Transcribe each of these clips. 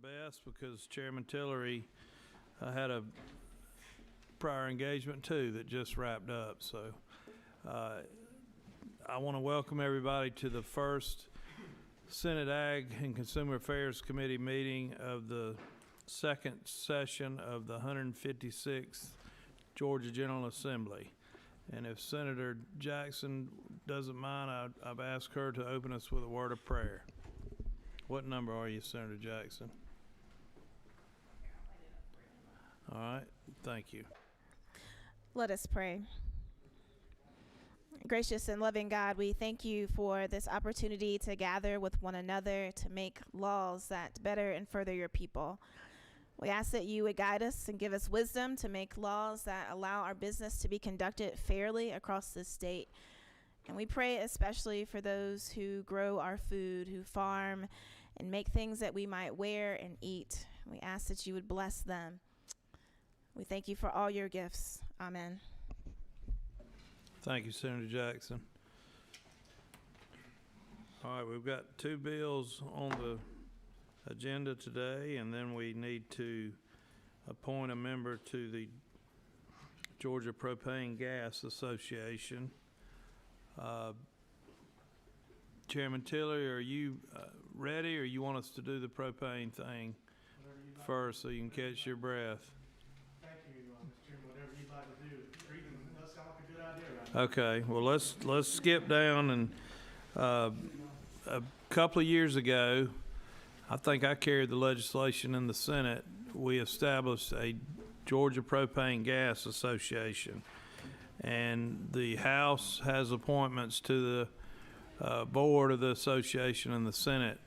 best because Chairman Tillery had a prior engagement too that just wrapped up. So I want to welcome everybody to the first Senate Ag and Consumer Affairs Committee meeting of the second session of the 156th Georgia General Assembly. And if Senator Jackson doesn't mind, I've asked her to open us with a word of prayer. What number are you, Senator Jackson? All right, thank you. Let us pray. Gracious and loving God, we thank you for this opportunity to gather with one another to make laws that better and further your people. We ask that you would guide us and give us wisdom to make laws that allow our business to be conducted fairly across this state. And we pray especially for those who grow our food, who farm and make things that we might wear and eat. We ask that you would bless them. We thank you for all your gifts. Amen. Thank you, Senator Jackson. All right, we've got two bills on the agenda today, and then we need to appoint a member to the Georgia Propane Gas Association. Chairman Tillery, are you ready, or you want us to do the propane thing first so you can catch your breath? Thank you, Mr. Chairman. Whatever you'd like to do. Reading does sound like a good idea right now. Okay, well let's skip down, and a couple of years ago, I think I carried the legislation in the Senate. We established a Georgia Propane Gas Association, and the House has appointments to the board of the association, and the Senate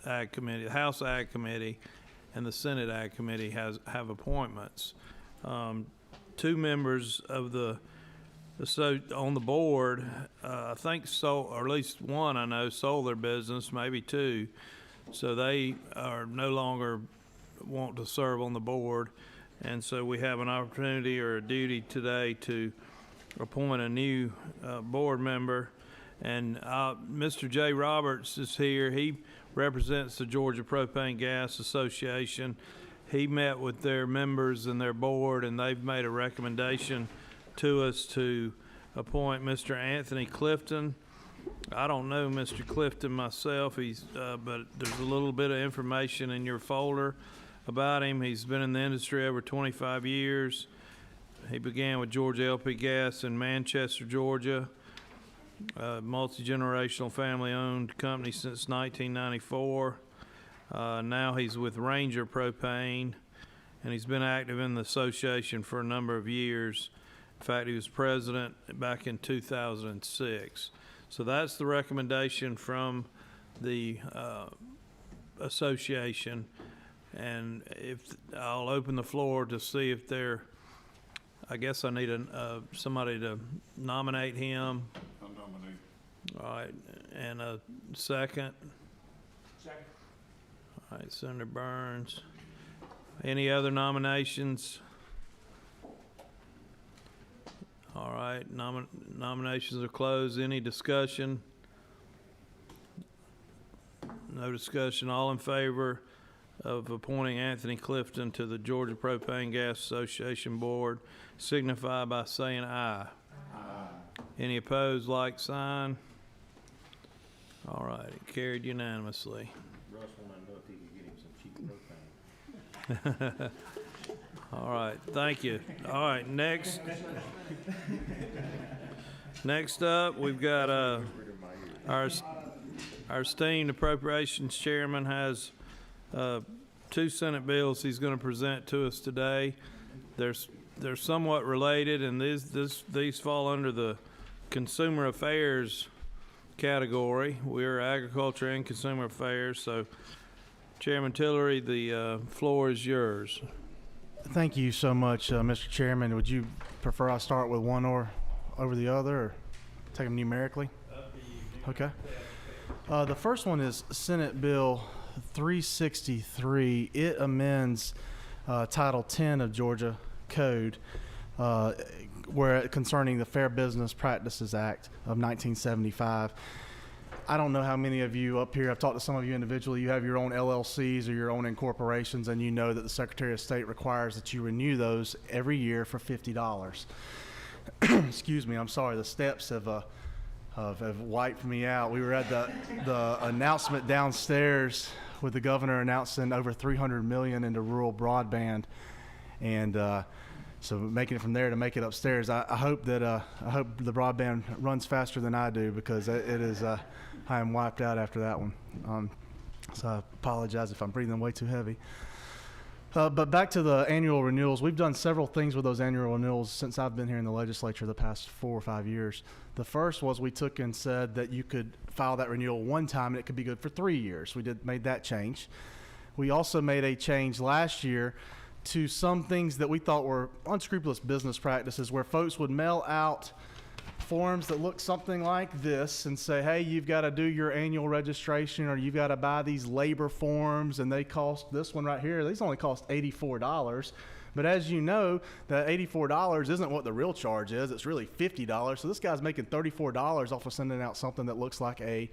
Ag Committee, the House Ag Committee, and the Senate Ag Committee have appointments. Two members of on the board, I think sold, or at least one I know, sold their business, maybe two. So they are no longer want to serve on the board, and so we have an opportunity or a duty today to appoint a new board member. And Mr. J. Roberts is here. He represents the Georgia Propane Gas Association. He met with their members and their board, and they've made a recommendation to us to appoint Mr. Anthony Clifton. I don't know Mr. Clifton myself, but there's a little bit of information in your folder about him. He's been in the industry over 25 years. He began with Georgia LP Gas in Manchester, Georgia, a multi-generational family-owned company since 1994. Now he's with Ranger Propane, and he's been active in the association for a number of years. In fact, he was president back in 2006. So that's the recommendation from the association, and if I'll open the floor to see if I guess I need somebody to nominate him. I'll nominate. All right, and a second. Second. All right, Senator Burns. Any other nominations? All right, nominations are closed. Any discussion? No discussion. All in favor of appointing Anthony Clifton to the Georgia Propane Gas Association Board signify by saying aye. Aye. Any opposed, like sign. All right, it carried unanimously. Russ wanted to know if he could get him some cheap propane. All right, thank you. All right, next up, we've got our esteemed Appropriations Chairman has two Senate bills he's going to present to us today. They're somewhat related, and these fall under the Consumer Affairs category. We're Agriculture and Consumer Affairs, so Chairman Tillery, the floor is yours. Thank you so much, Mr. Chairman. Would you prefer I start with one or over the other, or take them numerically? Okay. The first one is Senate Bill 363. It amends Title 10 of Georgia Code, concerning the Fair Business Practices Act of 1975. I don't know how many of you up here, I've talked to some of you individually, you have your own LLCs or your own incorporations, and you know that the Secretary of State requires that you renew those every year for $50. Excuse me, I'm sorry, the steps have wiped me out. We were at the announcement downstairs with the governor announcing over $300 million into rural broadband, and so making it from there to make it upstairs. I hope that I hope the broadband runs faster than I do, because it is I am wiped out after that one. So I apologize if I'm breathing way too heavy. But back to the annual renewals, we've done several things with those annual renewals since I've been here in the legislature the past 4 or 5 years. The first was we took and said that you could file that renewal one time and it could be good for 3 years. We made that change. We also made a change last year to some things that we thought were unscrupulous business practices, where folks would mail out forms that look something like this and say, hey, you've got to do your annual registration, or you've got to buy these labor forms, and they cost, this one right here, these only cost $84. But as you know, that $84 isn't what the real charge is. It's really $50. So this guy's making $34 off of sending out something that looks like a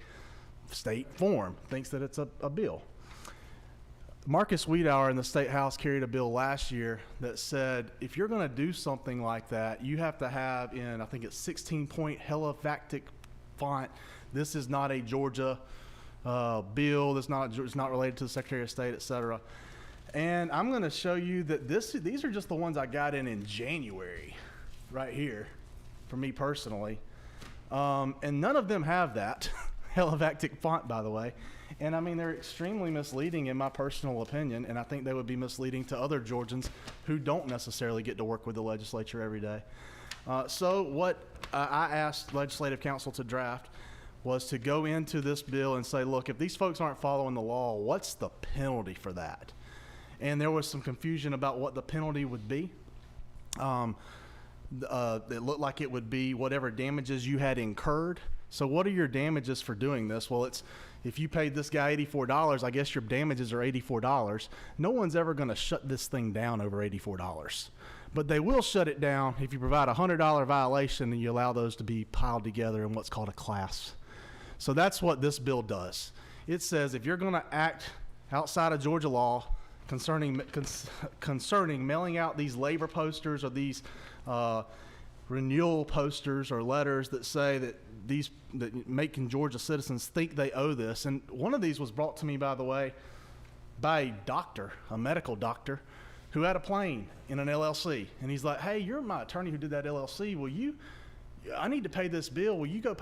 state form, thinks that it's a bill. Marcus Wiedauer in the State House carried a bill last year that said if you're going to do something like that, you have to have in, I think it's 16-point hellevatic font. This is not a Georgia bill. It's not related to the Secretary of State, et cetera. And I'm going to show you that these are just the ones I got in January, right here, for me personally. And none of them have that hellevatic font, by the way. And I mean, they're extremely misleading in my personal opinion, and I think they would be misleading to other Georgians who don't necessarily get to work with the legislature every day. So what I asked Legislative Council to draft was to go into this bill and say, look, if these folks aren't following the law, what's the penalty for that? And there was some confusion about what the penalty would be. It looked like it would be whatever damages you had incurred. So what are your damages for doing this? Well, if you paid this guy $84, I guess your damages are $84. No one's ever going to shut this thing down over $84. But they will shut it down if you provide a $100 violation and you allow those to be piled together in what's called a class. So that's what this bill does. It says if you're going to act outside of Georgia law concerning mailing out these labor posters or these renewal posters or letters that say that making Georgia citizens think they owe this. And one of these was brought to me, by the way, by a doctor, a medical doctor, who had a plane in an LLC. And he's like, hey, you're my attorney who did that LLC. I need to pay this bill. Will you go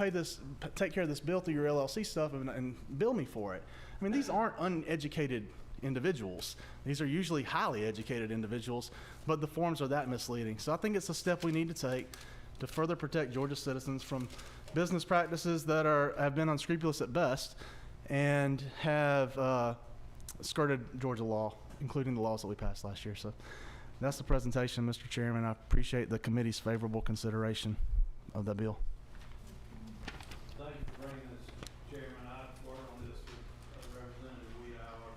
take care of this bill through your LLC stuff and bill me for it? I mean, these aren't uneducated individuals. These are usually highly educated individuals, but the forms are that misleading. So I think it's a step we need to take to further protect Georgia citizens from business practices that have been unscrupulous at best and have skirted Georgia law, including the laws that we passed last year. So that's the presentation, Mr. Chairman. I appreciate the committee's favorable consideration of that bill. Thank you for bringing this, Chairman. I've worked on this with Representative Wiedauer,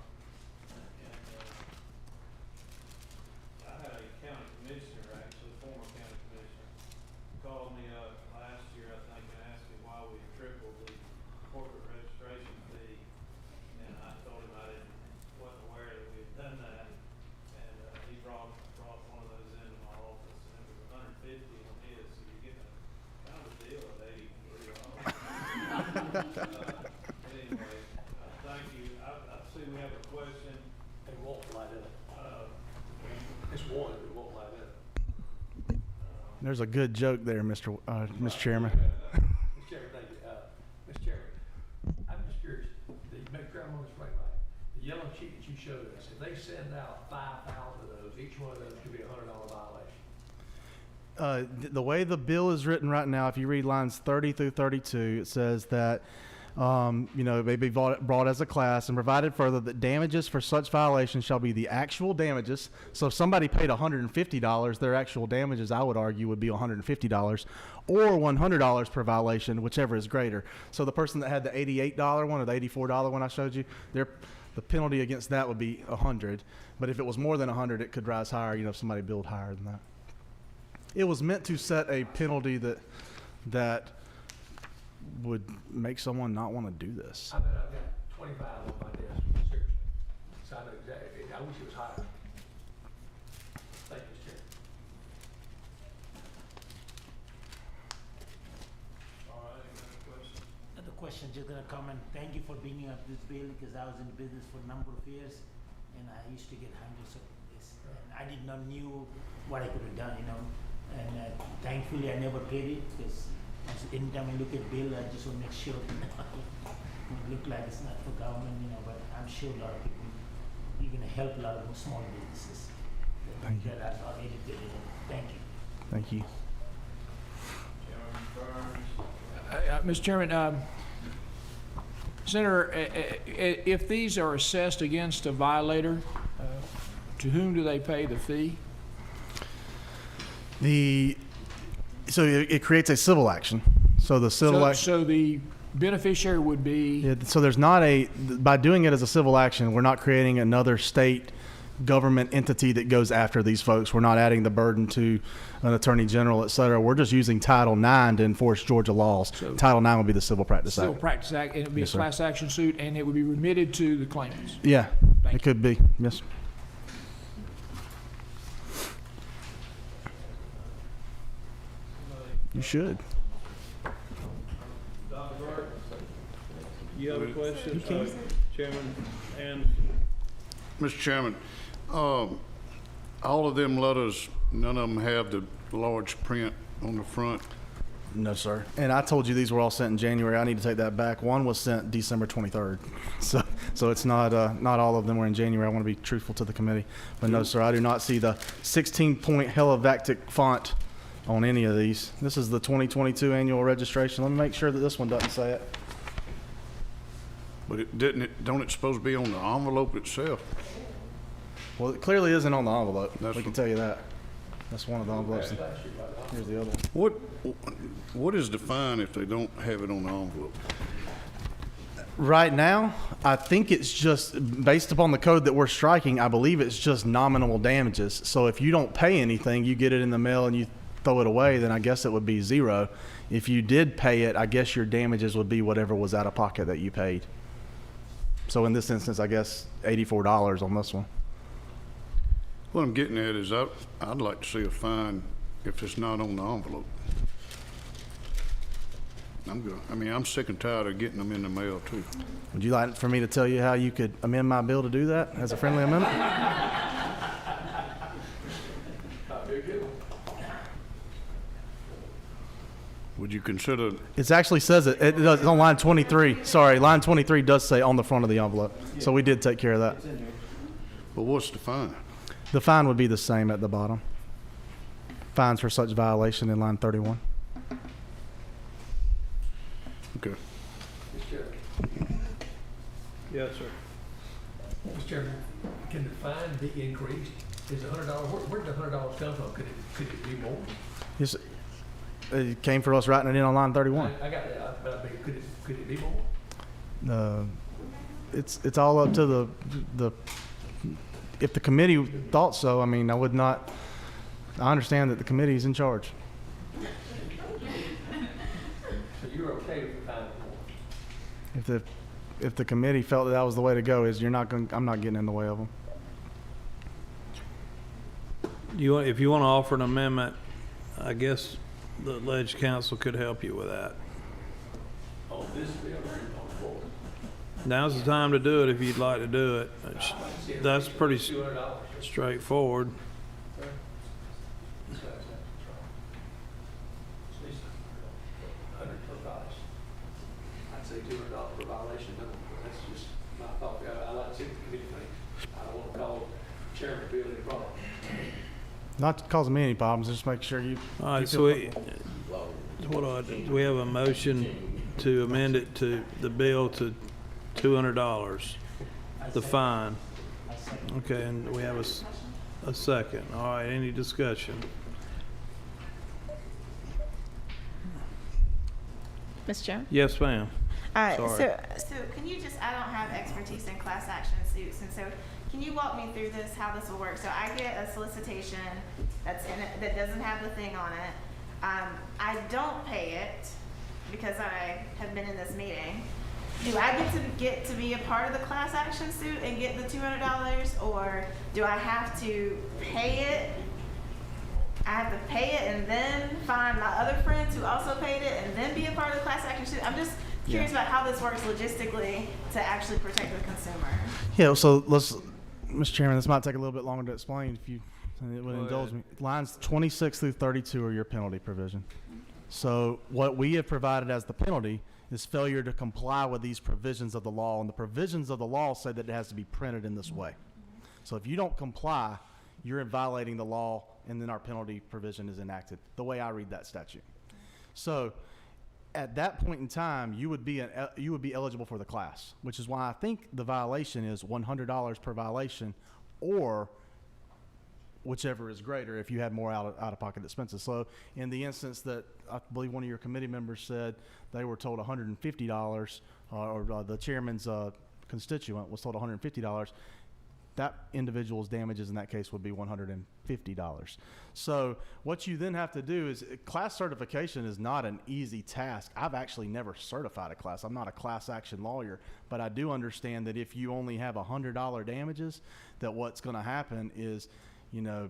and I had a county commissioner, actually, former county commissioner, called me up last year, I think, and asked me why we tripled the corporate registration fee. And I told him wasn't aware that we had done that. And he brought one of those into my office, and it was $150 on his, so you're getting kind of a deal at $83. Anyway, thank you. I see we have a question. It won't light up. It's one, but it won't light up. There's a good joke there, Mr. Chairman. Mr. Chairman, thank you. Mr. Chairman, I'm just curious, that you make sure I'm on this right. The yellow sheet that you showed us, if they send out 5,000 of those, each one of those could be a $100 violation. The way the bill is written right now, if you read lines 30 through 32, it says that it may be brought as a class, and provided further that damages for such violations shall be the actual damages. So if somebody paid $150, their actual damages, I would argue, would be $150 or $100 per violation, whichever is greater. So the person that had the $88 one or the $84 one I showed you, the penalty against that would be $100. But if it was more than $100, it could rise higher, if somebody billed higher than that. It was meant to set a penalty that would make someone not want to do this. I bet I've got 25 on my desk, seriously. So I know exactly, I wish it was higher. Thank you, Mr. Chairman. All right, any other questions? The question, just gonna comment, thank you for bringing up this bill, because I was in the business for a number of years, and I used to get hundreds of this, and I did not knew what I could have done, you know, and thankfully I never paid it, because anytime I look at bill, I just want to make sure, you know, it look like it's not for government, you know, but I'm sure a lot of people, you're gonna help a lot of small businesses Thank you. that are not educated. Thank you. Thank you. Chairman Burns? Mr. Chairman, Senator, if these are assessed against a violator, to whom do they pay the fee? So it creates a civil action. So the civil action. So the beneficiary would be, Yeah, so there's not by doing it as a civil action, we're not creating another state government entity that goes after these folks. We're not adding the burden to an attorney general, et cetera. We're just using Title IX to enforce Georgia laws. So- Title IX would be the Civil Practice Civil Act. Practice Act, and it would be a Yes, sir. class action suit, and it would be remitted to the claimants. Yeah, Thank it could be. Yes. You should. Dr. Burke, you have a question? Chairman, and Mr. Chairman, all of them letters, none of them have the large print on the front. No, sir. And I told you these were all sent in January. I need to take that back. One was sent December 23rd. So it's not all of them were in January. I want to be truthful to the committee. But no, sir, I do not see the 16-point helivactic font on any of these. This is the 2022 annual registration. Let me make sure that this one doesn't say it. But don't it supposed to be on the envelope itself? Well, it clearly isn't on the envelope. That's We can what- tell you that. That's one of the envelopes. Here's the other one. What is the fine if they don't have it on the envelope? Right now, I think it's just, based upon the code that we're striking, I believe it's just nominal damages. So if you don't pay anything, you get it in the mail and you throw it away, then I guess it would be zero. If you did pay it, I guess your damages would be whatever was out of pocket that you paid. So in this instance, I guess $84 on this one. What I'm getting at is I'd like to see a fine if it's not on the envelope. I'm good. I mean, I'm sick and tired of getting them in the mail too. Would you like for me to tell you how you could amend my bill to do that as a friendly amendment? Would you consider, It actually says it. It does, it's on line 23. Sorry, line 23 does say on the front of the envelope. So we did take care of that. but what's the fine? The fine would be the same at the bottom. Fines for such violation in line 31. Okay. Mr. Chairman. yes, sir. Mr. Chairman, can the fine be increased? Is $100, where did the $100 come from? Could it be more? Yes, it came for us writing it in on line 31. I got that, but I mean, could it be more? It's all up to the if the committee thought so. I mean, I understand that the committee is in charge. So you're okay with the fine more? If the committee felt that was the way to go, I'm not getting in the way of them. If you want to offer an amendment, I guess the Ledge Council could help you with that. On this bill or on forward? Now's the time to do it if you'd like to do it. That's pretty $200. straightforward. I'd say $200 per violation, no, that's just my thought. I like to see the committee think. I don't want to call Chairman Bill any problem. Not causing me any problems. Just make sure you. All right, you so feel we have a motion to amend it to the bill to $200, the fine. Okay, and we have a second. All right, any discussion? Mr. Chairman? Yes, ma'am. Sorry. So can you just, I don't have expertise in class action suits, and so can you walk me through this, how this will work? So I get a solicitation that's in it, that doesn't have the thing on it. I don't pay it. because I have been in this meeting, do I get to be a part of the class action suit and get the $200, or do I have to pay it? I have to pay it and then find my other friends who also paid it and then be a part of the class action suit? I'm just curious about how this works logistically to actually protect the consumer. Yeah, so Mr. Chairman, this might take a little bit longer to explain if you would indulge me. Lines 26 through 32 are your penalty provision. So what we have provided as the penalty is failure to comply with these provisions of the law, and the provisions of the law say that it has to be printed in this way. So if you don't comply, you're violating the law, and then our penalty provision is enacted, the way I read that statute. So at that point in time, you would be eligible for the class, which is why I think the violation is $100 per violation, or whichever is greater if you had more out-of-pocket expenses. So in the instance that I believe one of your committee members said they were told $150, or the chairman's constituent was told $150, that individual's damages in that case would be $150. So what you then have to do is, class certification is not an easy task. I've actually never certified a class. I'm not a class action lawyer, but I do understand that if you only have $100 damages, that what's going to happen is, you know,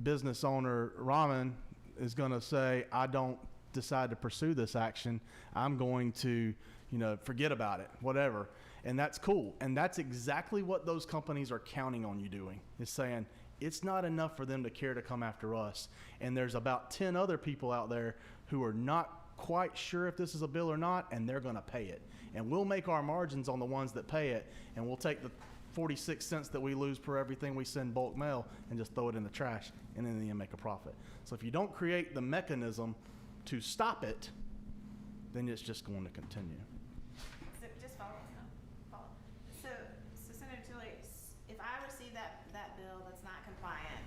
business owner Ramen is going to say, I don't decide to pursue this action. I'm going to, you know, forget about it, whatever. And that's cool. And that's exactly what those companies are counting on you doing, is saying it's not enough for them to care to come after us. And there's about 10 other people out there who are not quite sure if this is a bill or not, and they're going to pay it. And we'll make our margins on the ones that pay it, and we'll take the 46 cents that we lose per everything we send bulk mail and just throw it in the trash, and in the end make a profit. So if you don't create the mechanism to stop it, then it's just going to continue. So just follow. So Senator Tilley, if I receive that bill that's not compliant,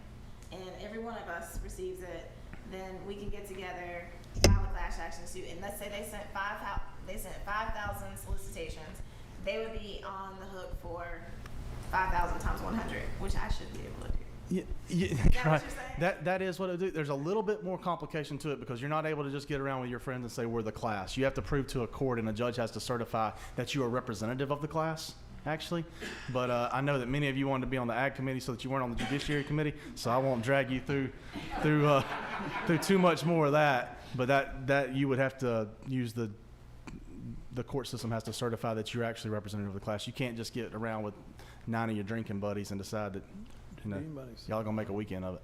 and every one of us receives it, then we can get together, file a class action suit, and let's say they sent 5,000 solicitations, they would be on the hook for 5,000 times 100, which I should be able to do. Yeah, Is that right. what you're saying? That is what it do. There's a little bit more complication to it, because you're not able to just get around with your friends and say we're the class. You have to prove to a court, and a judge has to certify that you are representative of the class, actually. But I know that many of you wanted to be on the Ag Committee so that you weren't on the Judiciary Committee, so I won't drag you through too much more of that. But that you would have to use the court system has to certify that you're actually representative of the class. You can't just get around with 9 of your drinking buddies and decide that, you know, y'all are gonna make a weekend of it.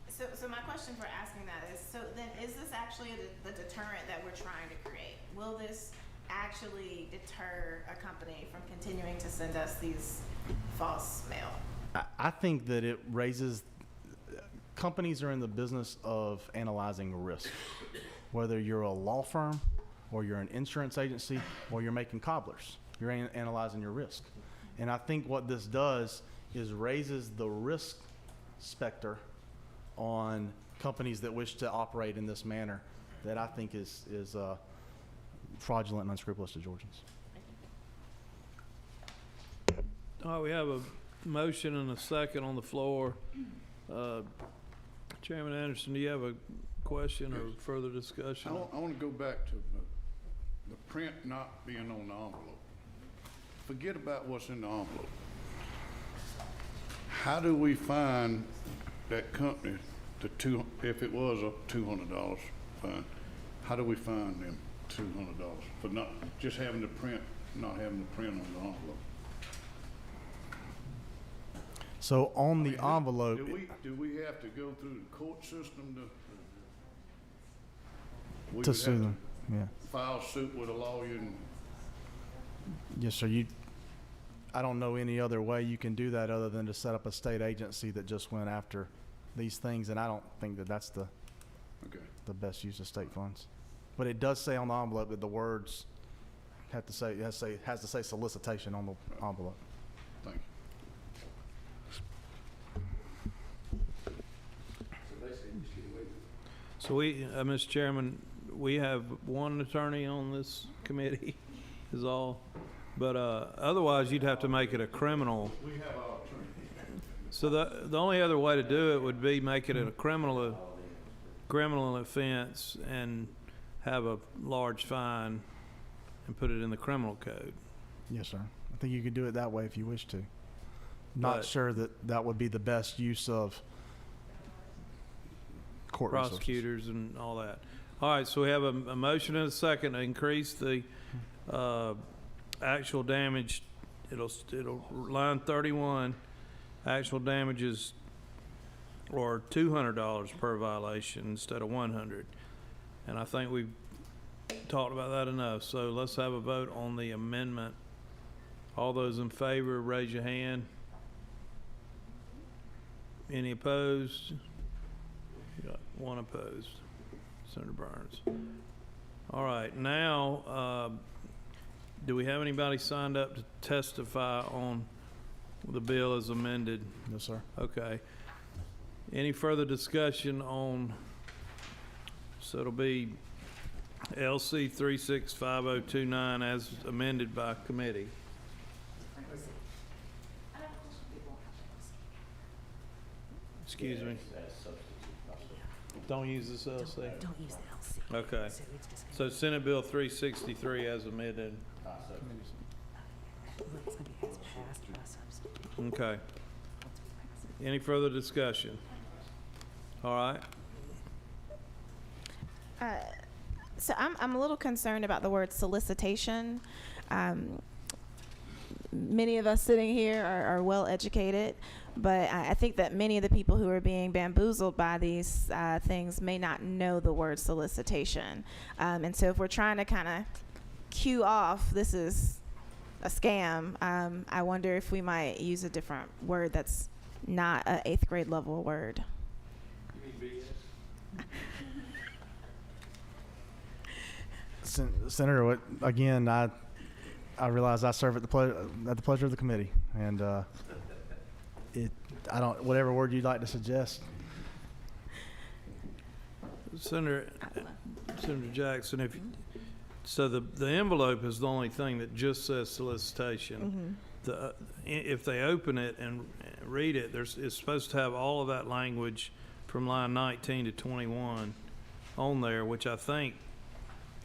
So my question for asking that is, so then is this actually the deterrent that we're trying to create? Will this actually deter a company from continuing to send us these false mail? I think that it raises, companies are in the business of analyzing risk. Whether you're a law firm, or you're an insurance agency, or you're making cobblers, you're analyzing your risk. And I think what this does is raises the risk specter on companies that wish to operate in this manner, that I think is fraudulent and unscrupulous to Georgians. All right, we have a motion and a second on the floor. Chairman Anderson, do you have a question or further discussion? I want to go back to the print not being on the envelope. Forget about what's in the envelope. How do we find that company, if it was a $200 fine, how do we find them $200 for not just having the print, not having the print on the envelope? So on the envelope, Do we have to go through the court system to sue them, yeah. file suit with a lawyer and? Yes, sir. I don't know any other way you can do that other than to set up a state agency that just went after these things, and I don't think that that's the best use of state funds. But it does say on the envelope that the words has to say solicitation on the envelope. Thank you. So we, Mr. Chairman, we have one attorney on this committee is all, but otherwise you'd have to make it a criminal. We have our attorney. So the only other way to do it would be make it a criminal offense, and have a large fine and put it in the criminal code. Yes, sir. I think you could do it that way if you wish to. Not But- sure that that would be the best use of court resources. Prosecutors and all that. All right, so we have a motion and a second to increase the actual damage. It'll line 31, actual damages or $200 per violation instead of 100. And I think we've talked about that enough. So let's have a vote on the amendment. All those in favor, raise your hand. Any opposed? Got one opposed. Senator Burns. All right, now, do we have anybody signed up to testify on the bill as amended? No, sir. Okay. Any further discussion on, so it'll be LC 365029 as amended by committee. Excuse me. Don't use this LC. Don't use the LC. Okay. So it's just So Senate Bill 363 as amended. gonna, it's gonna be as passed by substitute. Okay. Any further discussion? All right. So I'm a little concerned about the word solicitation. Many of us sitting here are well educated, but I think that many of the people who are being bamboozled by these things may not know the word solicitation. And so if we're trying to kind of cue off, this is a scam, I wonder if we might use a different word that's not an 8th grade level word. You mean BS? Senator, again, I realize I serve at the pleasure of the committee, and I don't, whatever word you'd like to suggest. Senator Jackson, so the envelope is the only thing that just says solicitation. If they open it and read it, it's supposed to have all of that language from line 19 to 21 on there, which I think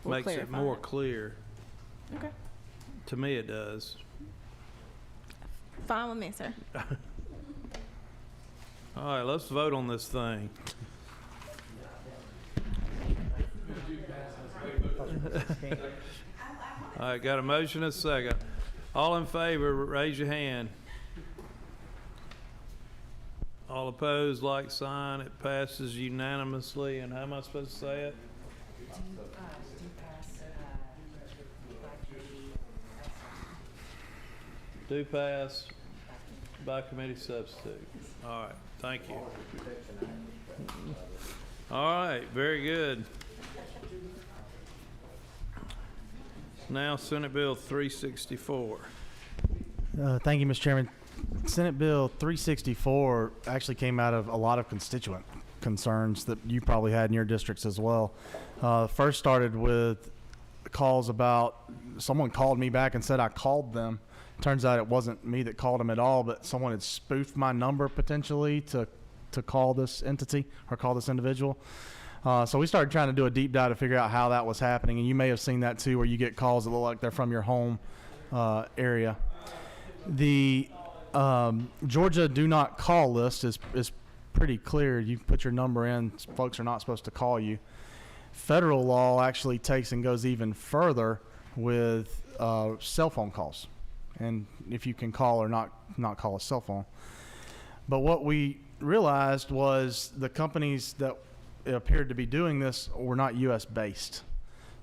Will makes it clarify more it. clear. Okay. To me, it does. Fine with me, sir. All right, let's vote on this thing. All right, got a motion and a second. All in favor, raise your hand. All opposed, like sign. It passes unanimously. And how am I supposed to say it? Do pass by committee substitute. All right, thank you. All right, very good. Now Senate Bill 364. Thank you, Mr. Chairman. Senate Bill 364 actually came out of a lot of constituent concerns that you probably had in your districts as well. First started with calls about, someone called me back and said I called them. Turns out it wasn't me that called them at all, but someone had spoofed my number potentially to call this entity or call this individual. So we started trying to do a deep dive to figure out how that was happening. And you may have seen that too, where you get calls that look like they're from your home area. The Georgia do not call list is pretty clear. You put your number in, folks are not supposed to call you. Federal law actually takes and goes even further with cell phone calls, and if you can call or not call a cell phone. But what we realized was the companies that appeared to be doing this were not U.S. based.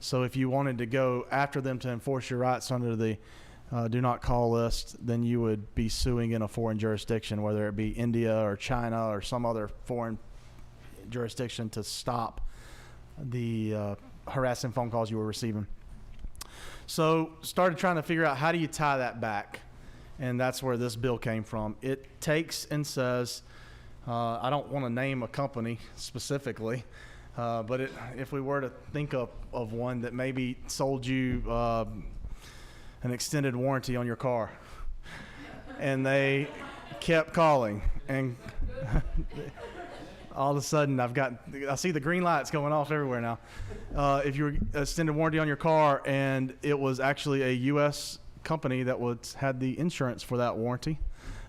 So if you wanted to go after them to enforce your rights under the do not call list, then you would be suing in a foreign jurisdiction, whether it be India or China or some other foreign jurisdiction, to stop the harassing phone calls you were receiving. So started trying to figure out, how do you tie that back? And that's where this bill came from. It takes and says, I don't want to name a company specifically, but if we were to think of one that maybe sold you an extended warranty on your car, and they kept calling, and all of a sudden I see the green lights going off everywhere now. If you were extended warranty on your car and it was actually a U.S. company that had the insurance for that warranty,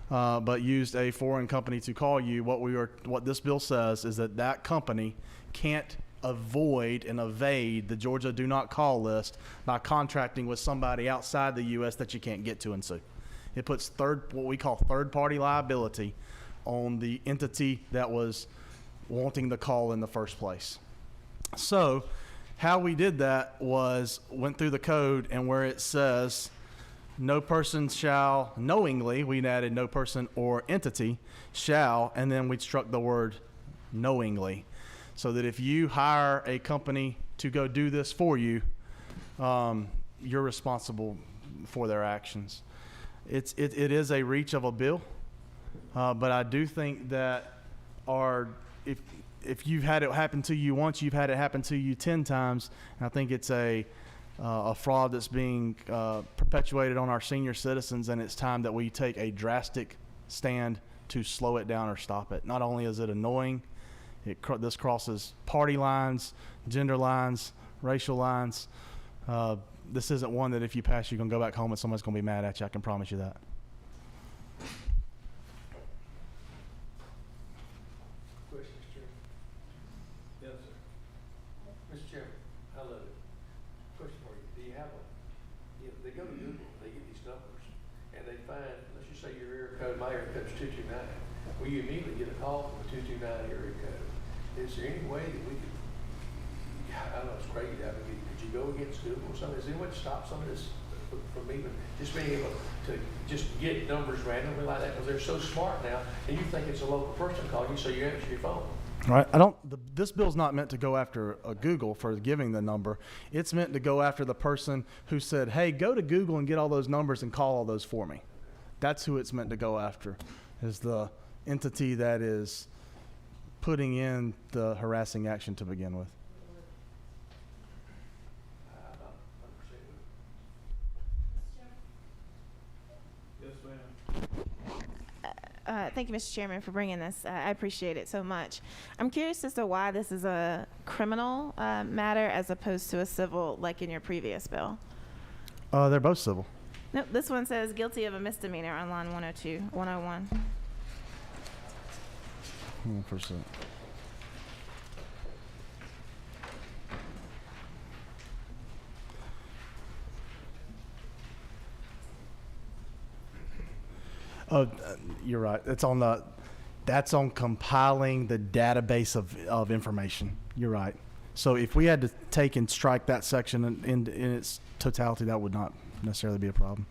but used a foreign company to call you, what this bill says is that company can't avoid and evade the Georgia Do Not Call list by contracting with somebody outside the U.S. that you can't get to and sue. It puts what we call third-party liability on the entity that was wanting the call in the first place. So how we did that was went through the code, and where it says no person shall knowingly, we added no person or entity shall, and then we struck the word knowingly, so that if you hire a company to go do this for you, you're responsible for their actions. It is a reach of a bill, but I do think that if you've had it happen to you once, you've had it happen to you 10 times. And I think it's a fraud that's being perpetuated on our senior citizens, and it's time that we take a drastic stand to slow it down or stop it. Not only is it annoying, this crosses party lines, gender lines, racial lines. This isn't one that if you pass, you're going to go back home and somebody's going to be mad at you. I can promise you that. Questions, Chairman? Yes, sir. Mr. Chairman, I love it. Question for you. Do you have they go to Google, they get these numbers, and they find, let's just say your area code, my area code is 229. Well, you immediately get a call from a 229 area code. Is there any way that we could, I know it's crazy, I mean, could you go against Google or something? Is there any way to stop some of this from even just being able to just get numbers randomly like that? Because they're so smart now, and you think it's a local person calling you, so you answer your phone. Right. This bill's not meant to go after Google for giving the number. It's meant to go after the person who said, hey, go to Google and get all those numbers and call all those for me. That's who it's meant to go after, is the entity that is putting in the harassing action to begin with. Thank you, Mr. Chairman, for bringing this. I appreciate it so much. I'm curious as to why this is a criminal matter as opposed to a civil, like in your previous bill. They're both civil. Nope, this one says guilty of a misdemeanor on line 101. 100%. You're right. That's on compiling the database of information. You're right. So if we had to take and strike that section in its totality, that would not necessarily be a problem.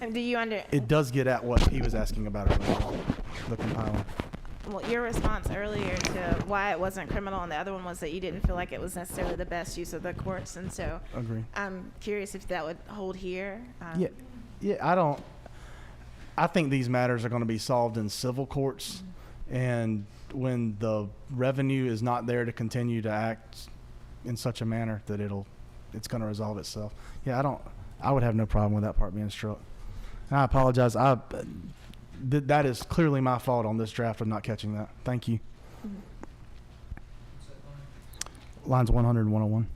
And do you It does get at what he was asking about earlier, the compiling. Well, your response earlier to why it wasn't criminal, and the other one was that you didn't feel like it was necessarily the best use of the courts, and so Agree. I'm curious if that would hold here. Yeah. I think these matters are going to be solved in civil courts, and when the revenue is not there to continue to act in such a manner that it's going to resolve itself. Yeah, I would have no problem with that part being struck. And I apologize. That is clearly my fault on this draft of not catching that. Thank you. Mm-hmm. Lines 100 and 101.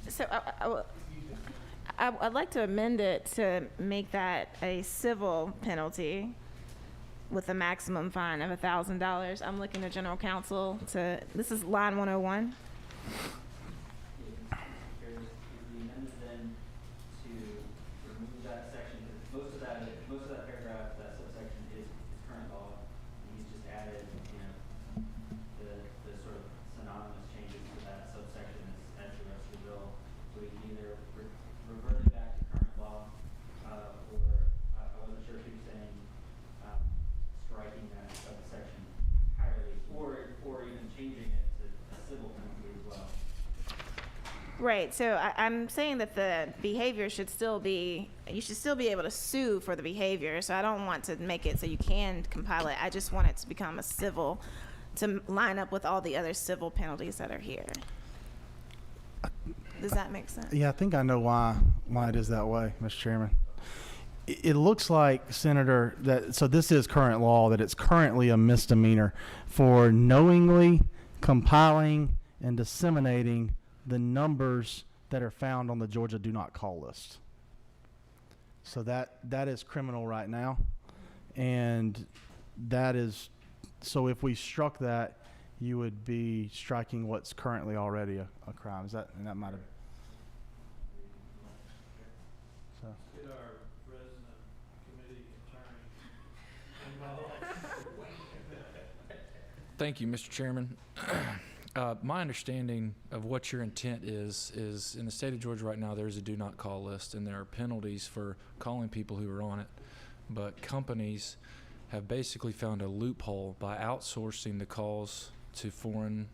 So I'd like to amend it to make that a civil penalty with a maximum fine of $1,000. I'm looking to General Counsel this is line 101. Most of that paragraph, that subsection is current law. He's just added, the sort of synonymous changes to that subsection as the rest of the bill. So we can either revert it back to current law, or I wasn't sure if he was saying striking that subsection entirely, or even changing it to a civil penalty as well. Right. So I'm saying that the behavior should still be, you should still be able to sue for the behavior. So I don't want to make it so you can compile it. I just want it to become a civil, to line up with all the other civil penalties that are here. Does that make sense? Yeah, I think I know why it is that way, Mr. Chairman. it looks like, Senator, that so this is current law, that it's currently a misdemeanor for knowingly compiling and disseminating the numbers that are found on the Georgia Do Not Call list. So that is criminal right now, and that is, so if we struck that, you would be striking what's currently already a crime. Is that, and that might have. So. Get our resident committee attorney involved. Thank you, Mr. Chairman. My understanding of what your intent is in the state of Georgia right now, there's a do not call list, and there are penalties for calling people who are on it. But companies have basically found a loophole by outsourcing the calls to foreign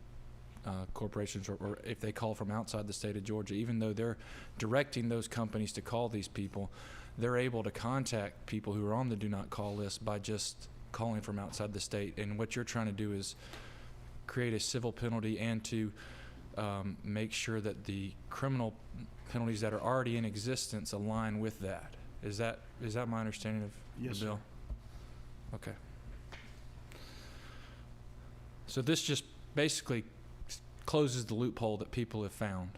corporations, or if they call from outside the state of Georgia, even though they're directing those companies to call these people, they're able to contact people who are on the do not call list by just calling from outside the state. And what you're trying to do is create a civil penalty and to make sure that the criminal penalties that are already in existence align with that. Is that my understanding of Yes, the bill? sir. Okay. So this just basically closes the loophole that people have found.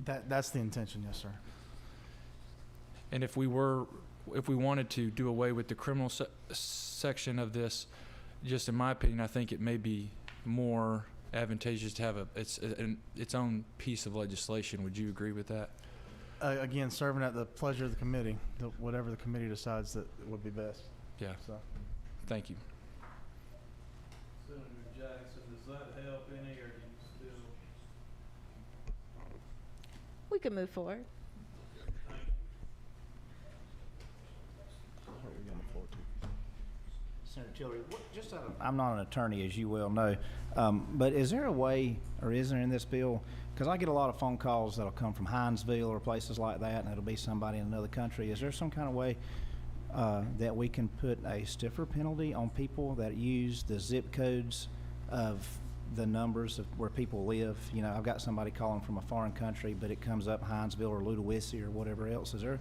That's the intention, yes, sir. And if we wanted to do away with the criminal section of this, just in my opinion, I think it may be more advantageous to have its own piece of legislation. Would you agree with that? Again, serving at the pleasure of the committee, whatever the committee decides that would be best. Yeah. So. Thank you. Senator Jackson, does that help any, or do you still? We can move forward. Senator Tillery, I'm not an attorney, as you well know, but is there a way, or is there in this bill, because I get a lot of phone calls that'll come from Hinesville or places like that, and it'll be somebody in another country. Is there some kind of way that we can put a stiffer penalty on people that use the zip codes of the numbers of where people live? You know, I've got somebody calling from a foreign country, but it comes up Hinesville or Ludowici or whatever else. Is there,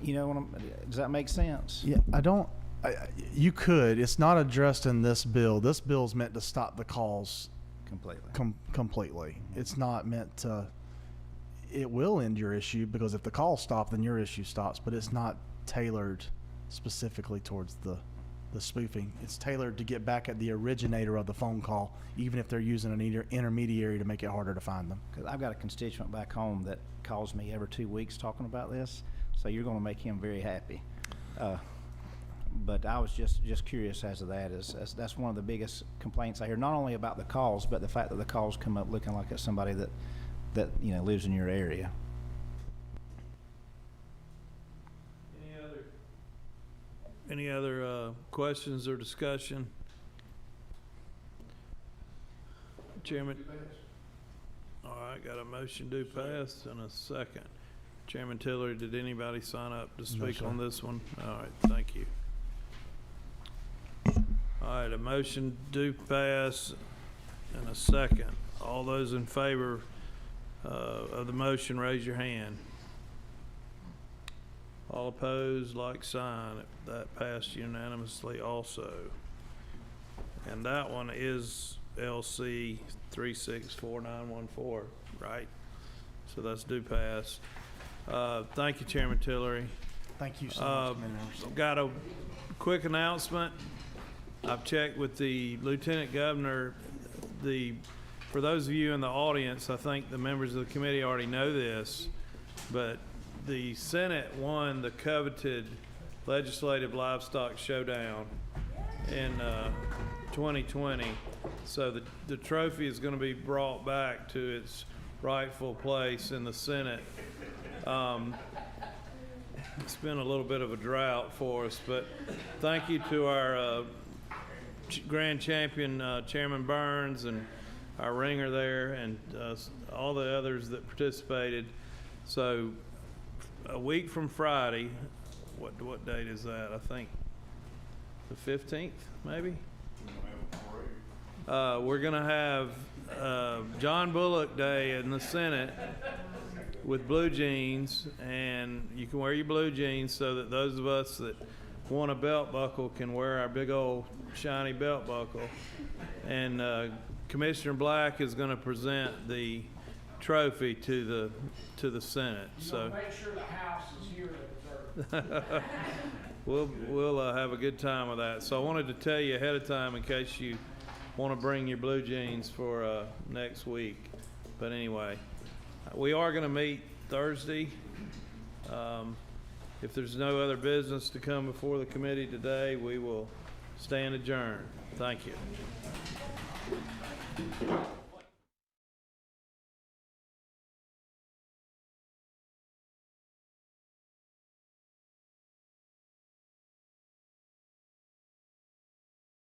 you know, does that make sense? Yeah, you could. It's not addressed in this bill. This bill's meant to stop the calls Completely. Completely. It's not meant to. It will end your issue, because if the calls stop, then your issue stops. But it's not tailored specifically towards the spoofing. It's tailored to get back at the originator of the phone call, even if they're using an intermediary to make it harder to find them. Because I've got a constituent back home that calls me every 2 weeks talking about this, so you're going to make him very happy. But I was just curious as to that. That's one of the biggest complaints I hear, not only about the calls, but the fact that the calls come up looking like it's somebody that you know lives in your area. Any other questions or discussion? Chairman? All right, got a motion to pass and a second. Chairman Tillery, did anybody sign up to speak on this one? All right, thank you. All right, a motion to pass and a second. All those in favor of the motion, raise your hand. All opposed, like sign. That passed unanimously also. And that one is LC 364914, right? So that's due pass. Thank you, Chairman Tillery. Thank you so much, Committee members. Got a quick announcement. I've checked with the Lieutenant Governor. For those of you in the audience, I think the members of the committee already know this, but the Senate won the coveted Legislative Livestock Showdown in 2020. So the trophy is going to be brought back to its rightful place in the Senate. It's been a little bit of a drought for us, but thank you to our grand champion, Chairman Burns, and our ringer there, and all the others that participated. So a week from Friday, what date is that? I think the 15th, maybe? We're going to have John Bullock Day in the Senate. with blue jeans, and you can wear your blue jeans so that those of us that want a belt buckle can wear our big old shiny belt buckle. And Commissioner Black is going to present the trophy to the Senate. So Make sure the House is here to observe. we'll have a good time with that. So I wanted to tell you ahead of time in case you want to bring your blue jeans for next week. But anyway, we are going to meet Thursday. If there's no other business to come before the committee today, we will stand adjourned. Thank you.